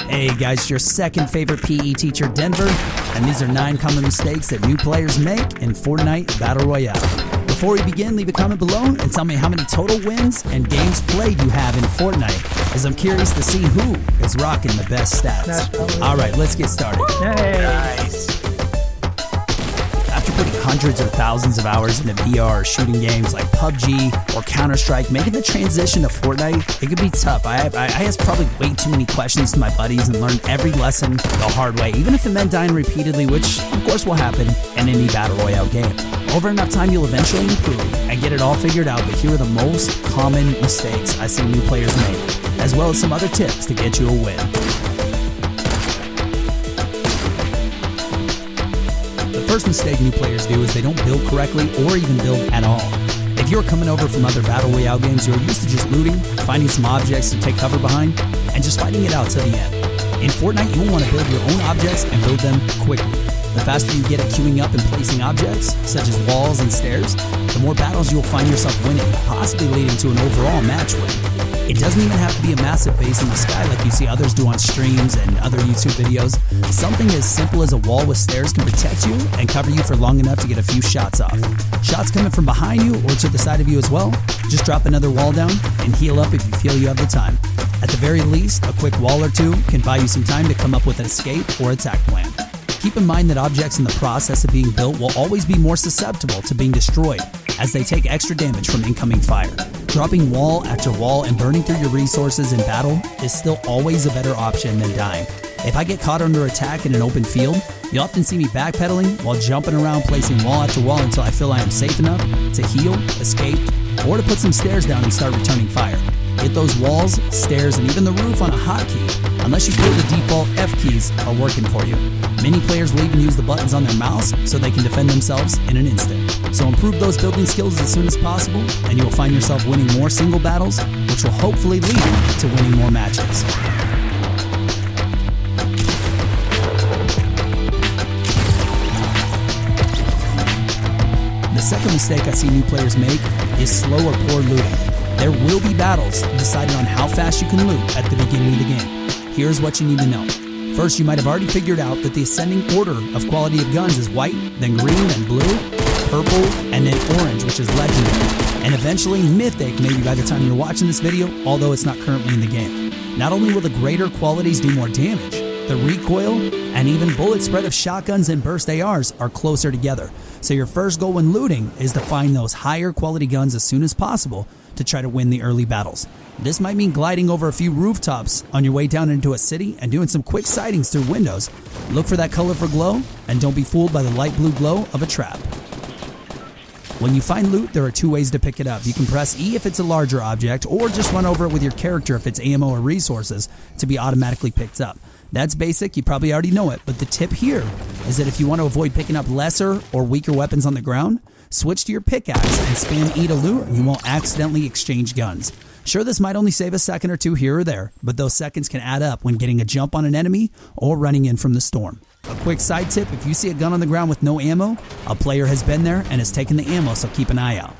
Hey guys, it's your second favorite PE teacher, Denver, and these are 9 common mistakes that new players make in Fortnite Battle Royale. Before we begin, leave a comment below and tell me how many total wins and games played you have in Fortnite, as I'm curious to see who is rocking the best stats. Alright, let's get started. Hey. Nice. After putting hundreds or thousands of hours into VR or shooting games like PUBG or Counter-Strike, making the transition to Fortnite, it could be tough. I asked probably way too many questions to my buddies and learned every lesson the hard way, even if it meant dying repeatedly, which of course will happen in any Battle Royale game. Over enough time, you'll eventually improve and get it all figured out, but here are the most common mistakes I see new players make, as well as some other tips to get you a win. The first mistake new players do is they don't build correctly or even build at all. If you're coming over from other Battle Royale games, you're used to just looting, finding some objects to take cover behind, and just fighting it out to the end. In Fortnite, you'll want to build your own objects and build them quickly. The faster you get at queuing up and placing objects, such as walls and stairs, the more battles you'll find yourself winning, possibly leading to an overall match win. It doesn't even have to be a massive base in the sky like you see others do on streams and other YouTube videos. Something as simple as a wall with stairs can protect you and cover you for long enough to get a few shots off. Shots coming from behind you or to the side of you as well, just drop another wall down and heal up if you feel you have the time. At the very least, a quick wall or two can buy you some time to come up with an escape or attack plan. Keep in mind that objects in the process of being built will always be more susceptible to being destroyed, as they take extra damage from incoming fire. Dropping wall after wall and burning through your resources in battle is still always a better option than dying. If I get caught under attack in an open field, you'll often see me backpedaling while jumping around placing wall after wall until I feel I am safe enough to heal, escape, or to put some stairs down and start returning fire. Get those walls, stairs, and even the roof on a hotkey, unless you feel the default F keys are working for you. Many players will even use the buttons on their mouse so they can defend themselves in an instant. So improve those building skills as soon as possible, and you will find yourself winning more single battles, which will hopefully lead to winning more matches. The second mistake I see new players make is slow or poor looting. There will be battles decided on how fast you can loot at the beginning of the game. Here's what you need to know. First, you might have already figured out that the ascending order of quality of guns is white, then green, then blue, purple, and then orange, which is legendary, and eventually mythic maybe by the time you're watching this video, although it's not currently in the game. Not only will the greater qualities do more damage, the recoil and even bullet spread of shotguns and burst ARs are closer together. So your first goal when looting is to find those higher quality guns as soon as possible to try to win the early battles. This might mean gliding over a few rooftops on your way down into a city and doing some quick sightings through windows. Look for that colorful glow and don't be fooled by the light blue glow of a trap. When you find loot, there are 2 ways to pick it up. You can press E if it's a larger object, or just run over it with your character if it's ammo or resources to be automatically picked up. That's basic, you probably already know it, but the tip here is that if you want to avoid picking up lesser or weaker weapons on the ground, switch to your pickaxe and spam E to loot and you won't accidentally exchange guns. Sure, this might only save a second or two here or there, but those seconds can add up when getting a jump on an enemy or running in from the storm. A quick side tip, if you see a gun on the ground with no ammo, a player has been there and has taken the ammo, so keep an eye out.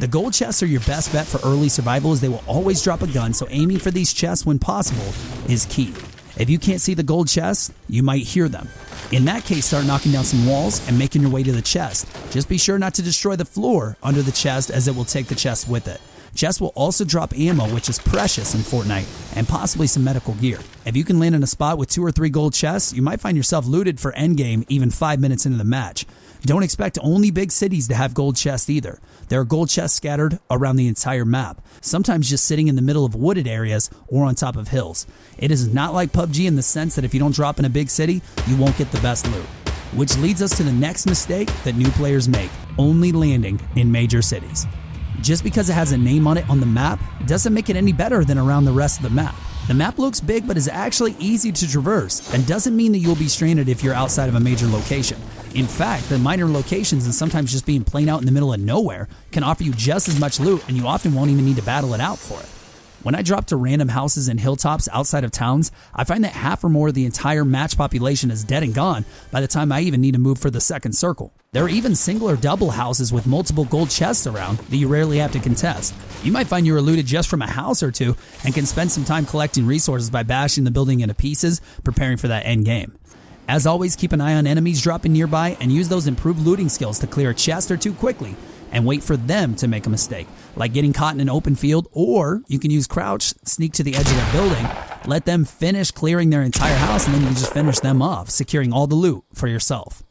The gold chests are your best bet for early survival, as they will always drop a gun, so aiming for these chests when possible is key. If you can't see the gold chests, you might hear them. In that case, start knocking down some walls and making your way to the chest. Just be sure not to destroy the floor under the chest, as it will take the chest with it. Chests will also drop ammo, which is precious in Fortnite, and possibly some medical gear. If you can land in a spot with 2 or 3 gold chests, you might find yourself looted for endgame even 5 minutes into the match. Don't expect only big cities to have gold chests either. There are gold chests scattered around the entire map, sometimes just sitting in the middle of wooded areas or on top of hills. It is not like PUBG in the sense that if you don't drop in a big city, you won't get the best loot. Which leads us to the next mistake that new players make, only landing in major cities. Just because it has a name on it on the map doesn't make it any better than around the rest of the map. The map looks big but is actually easy to traverse and doesn't mean that you'll be stranded if you're outside of a major location. In fact, the minor locations and sometimes just being plain out in the middle of nowhere can offer you just as much loot, and you often won't even need to battle it out for it. When I drop to random houses and hilltops outside of towns, I find that half or more of the entire match population is dead and gone by the time I even need to move for the second circle. There are even single or double houses with multiple gold chests around that you rarely have to contest. You might find you were looted just from a house or two and can spend some time collecting resources by bashing the building into pieces, preparing for that end game. As always, keep an eye on enemies dropping nearby and use those improved looting skills to clear a chest or two quickly and wait for them to make a mistake, like getting caught in an open field, or you can use crouch, sneak to the edge of the building, let them finish clearing their entire house, and then you can just finish them off, securing all the loot for yourself.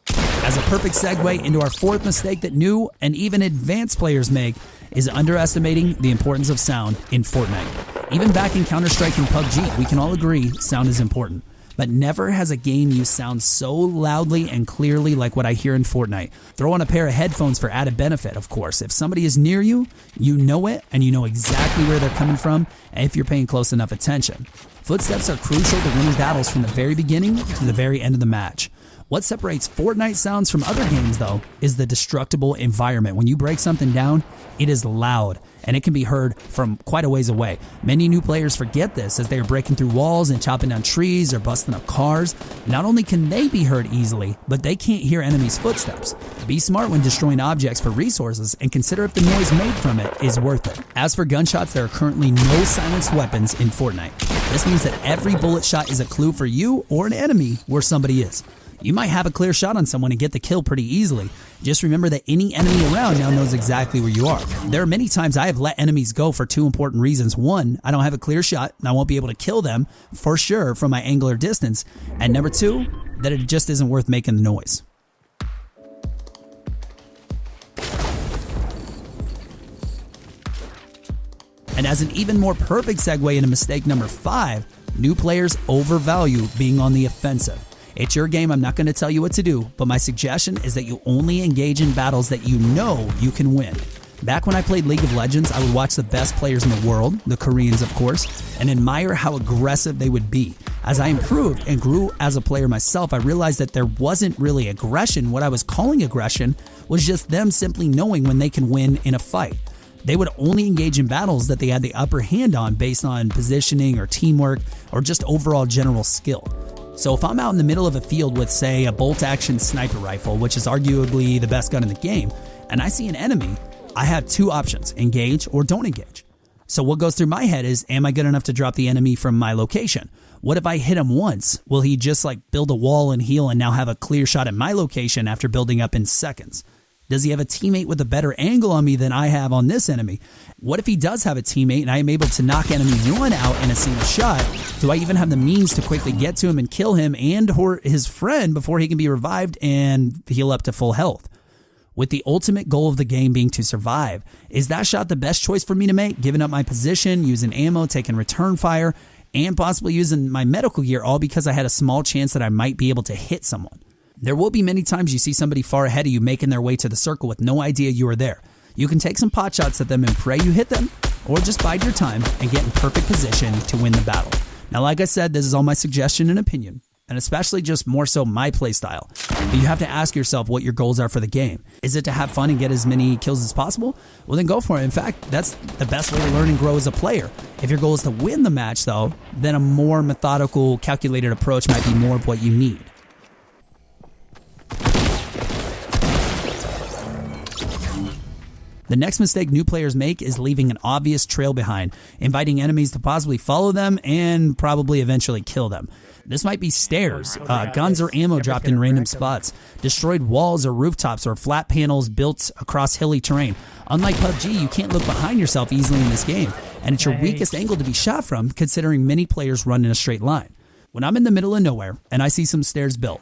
As a perfect segue into our fourth mistake that new and even advanced players make is underestimating the importance of sound in Fortnite. Even back in Counter-Strike and PUBG, we can all agree sound is important. But never has a game used sound so loudly and clearly like what I hear in Fortnite. Throw on a pair of headphones for added benefit, of course. If somebody is near you, you know it, and you know exactly where they're coming from, and if you're paying close enough attention. Footsteps are crucial to winning battles from the very beginning to the very end of the match. What separates Fortnite sounds from other games, though, is the destructible environment. When you break something down, it is loud, and it can be heard from quite a ways away. Many new players forget this as they are breaking through walls and chopping down trees or busting up cars. Not only can they be heard easily, but they can't hear enemies' footsteps. Be smart when destroying objects for resources and consider if the noise made from it is worth it. As for gunshots, there are currently no silenced weapons in Fortnite. This means that every bullet shot is a clue for you or an enemy where somebody is. You might have a clear shot on someone and get the kill pretty easily. Just remember that any enemy around now knows exactly where you are. There are many times I have let enemies go for two important reasons. One, I don't have a clear shot and I won't be able to kill them for sure from my angle or distance. And number two, that it just isn't worth making the noise. And as an even more perfect segue into mistake number 5, new players overvalue being on the offensive. It's your game, I'm not going to tell you what to do, but my suggestion is that you only engage in battles that you know you can win. Back when I played League of Legends, I would watch the best players in the world, the Koreans of course, and admire how aggressive they would be. As I improved and grew as a player myself, I realized that there wasn't really aggression. What I was calling aggression was just them simply knowing when they can win in a fight. They would only engage in battles that they had the upper hand on based on positioning or teamwork or just overall general skill. So if I'm out in the middle of a field with, say, a bolt-action sniper rifle, which is arguably the best gun in the game, and I see an enemy, I have two options, engage or don't engage. So what goes through my head is, am I good enough to drop the enemy from my location? What if I hit him once? Will he just build a wall and heal and now have a clear shot at my location after building up in seconds? Does he have a teammate with a better angle on me than I have on this enemy? What if he does have a teammate and I am able to knock enemy 1 out in a single shot? Do I even have the means to quickly get to him and kill him and or his friend before he can be revived and heal up to full health? With the ultimate goal of the game being to survive, is that shot the best choice for me to make, giving up my position, using ammo, taking return fire, and possibly using my medical gear, all because I had a small chance that I might be able to hit someone? There will be many times you see somebody far ahead of you making their way to the circle with no idea you are there. You can take some pot shots at them and pray you hit them, or just bide your time and get in perfect position to win the battle. Now, like I said, this is all my suggestion and opinion, and especially just more so my play style. But you have to ask yourself what your goals are for the game. Is it to have fun and get as many kills as possible? Well, then go for it. In fact, that's the best way to learn and grow as a player. If your goal is to win the match, though, then a more methodical, calculated approach might be more of what you need. The next mistake new players make is leaving an obvious trail behind, inviting enemies to possibly follow them and probably eventually kill them. This might be stairs, guns or ammo dropped in random spots, destroyed walls or rooftops, or flat panels built across hilly terrain. Unlike PUBG, you can't look behind yourself easily in this game, and it's your weakest angle to be shot from, considering many players run in a straight line. When I'm in the middle of nowhere and I see some stairs built,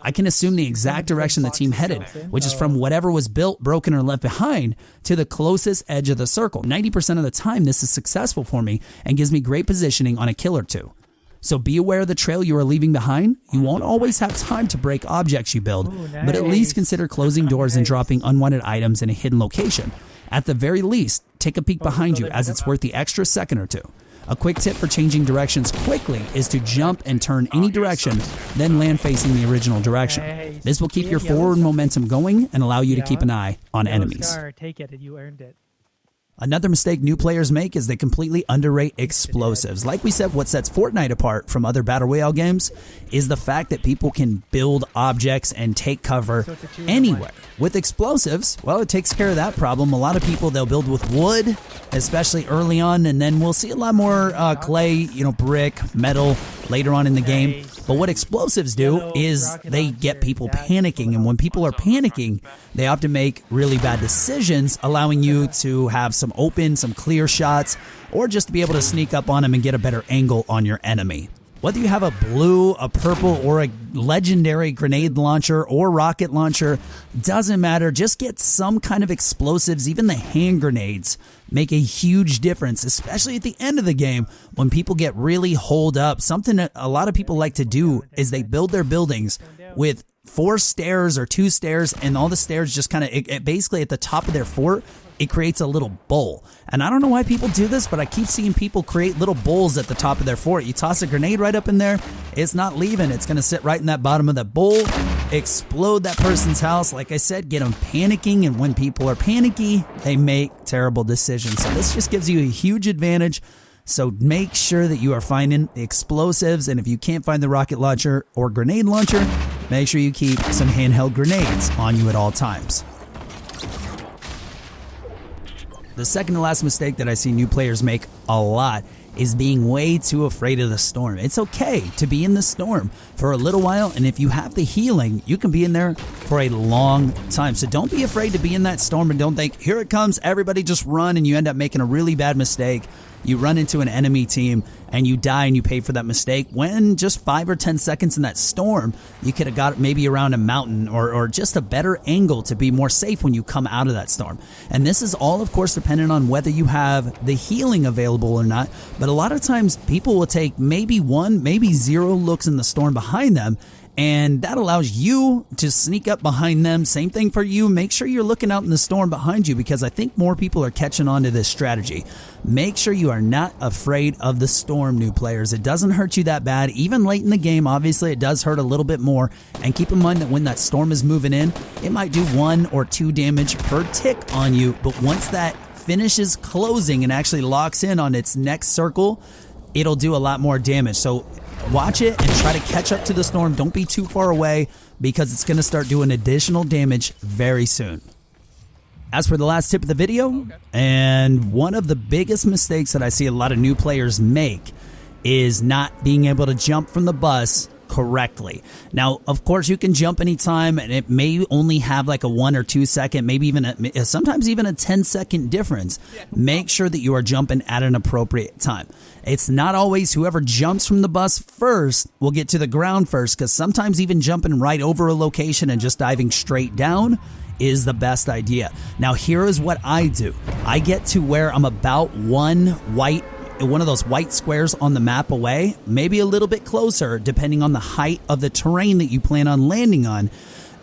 I can assume the exact direction the team headed, which is from whatever was built, broken, or left behind to the closest edge of the circle. 90% of the time, this is successful for me and gives me great positioning on a kill or two. So be aware of the trail you are leaving behind. You won't always have time to break objects you build, but at least consider closing doors and dropping unwanted items in a hidden location. At the very least, take a peek behind you, as it's worth the extra second or two. A quick tip for changing directions quickly is to jump and turn any direction, then land facing the original direction. This will keep your forward momentum going and allow you to keep an eye on enemies. Take it, and you earned it. Another mistake new players make is they completely underrate explosives. Like we said, what sets Fortnite apart from other Battle Royale games is the fact that people can build objects and take cover anywhere. With explosives, well, it takes care of that problem. A lot of people, they'll build with wood, especially early on, and then we'll see a lot more clay, brick, metal later on in the game. But what explosives do is they get people panicking, and when people are panicking, they often make really bad decisions, allowing you to have some clear shots, or just to be able to sneak up on them and get a better angle on your enemy. Whether you have a blue, a purple, or a legendary grenade launcher or rocket launcher, doesn't matter. Just get some kind of explosives. Even the hand grenades make a huge difference, especially at the end of the game when people get really holed up. Something that a lot of people like to do is they build their buildings with 4 stairs or 2 stairs, and all the stairs just kind of basically at the top of their fort, it creates a little bowl. And I don't know why people do this, but I keep seeing people create little bowls at the top of their fort. You toss a grenade right up in there, it's not leaving. It's going to sit right in that bottom of that bowl, explode that person's house. Like I said, get them panicking, and when people are panicky, they make terrible decisions. So this just gives you a huge advantage. So make sure that you are finding explosives, and if you can't find the rocket launcher or grenade launcher, make sure you keep some handheld grenades on you at all times. The second to last mistake that I see new players make a lot is being way too afraid of the storm. It's okay to be in the storm for a little while, and if you have the healing, you can be in there for a long time. So don't be afraid to be in that storm, and don't think, here it comes, everybody just run, and you end up making a really bad mistake. You run into an enemy team and you die, and you pay for that mistake, when just 5 or 10 seconds in that storm, you could have got maybe around a mountain or just a better angle to be more safe when you come out of that storm. And this is all, of course, dependent on whether you have the healing available or not. But a lot of times people will take maybe 1, maybe 0 looks in the storm behind them, and that allows you to sneak up behind them. Same thing for you. Make sure you're looking out in the storm behind you, because I think more people are catching on to this strategy. Make sure you are not afraid of the storm, new players. It doesn't hurt you that bad. Even late in the game, obviously, it does hurt a little bit more. And keep in mind that when that storm is moving in, it might do 1 or 2 damage per tick on you. But once that finishes closing and actually locks in on its next circle, it'll do a lot more damage. So watch it and try to catch up to the storm. Don't be too far away, because it's going to start doing additional damage very soon. As for the last tip of the video, and one of the biggest mistakes that I see a lot of new players make is not being able to jump from the bus correctly. Now, of course, you can jump anytime, and it may only have like a 1 or 2 second, maybe even sometimes even a 10-second difference. Make sure that you are jumping at an appropriate time. It's not always whoever jumps from the bus first will get to the ground first, because sometimes even jumping right over a location and just diving straight down is the best idea. Now, here is what I do. I get to where I'm about one of those white squares on the map away, maybe a little bit closer, depending on the height of the terrain that you plan on landing on,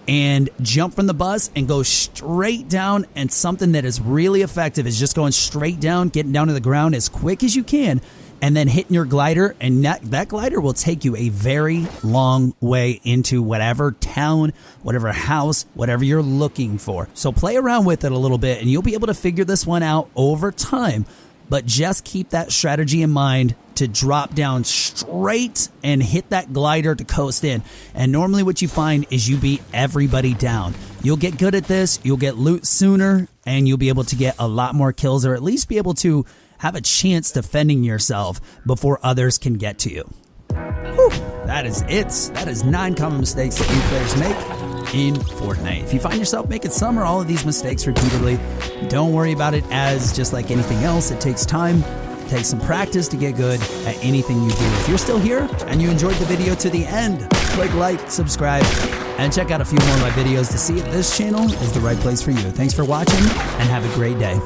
and jump from the bus and go straight down. And something that is really effective is just going straight down, getting down to the ground as quick as you can, and then hitting your glider, and that glider will take you a very long way into whatever town, whatever house, whatever you're looking for. So play around with it a little bit, and you'll be able to figure this one out over time. But just keep that strategy in mind to drop down straight and hit that glider to coast in. And normally what you find is you beat everybody down. You'll get good at this, you'll get loot sooner, and you'll be able to get a lot more kills, or at least be able to have a chance defending yourself before others can get to you. Whew, that is it. That is 9 common mistakes that new players make in Fortnite. If you find yourself making some or all of these mistakes repeatedly, don't worry about it. As just like anything else, it takes time, it takes some practice to get good at anything you do. If you're still here and you enjoyed the video to the end, click like, subscribe, and check out a few more of my videos to see if this channel is the right place for you. Thanks for watching, and have a great day.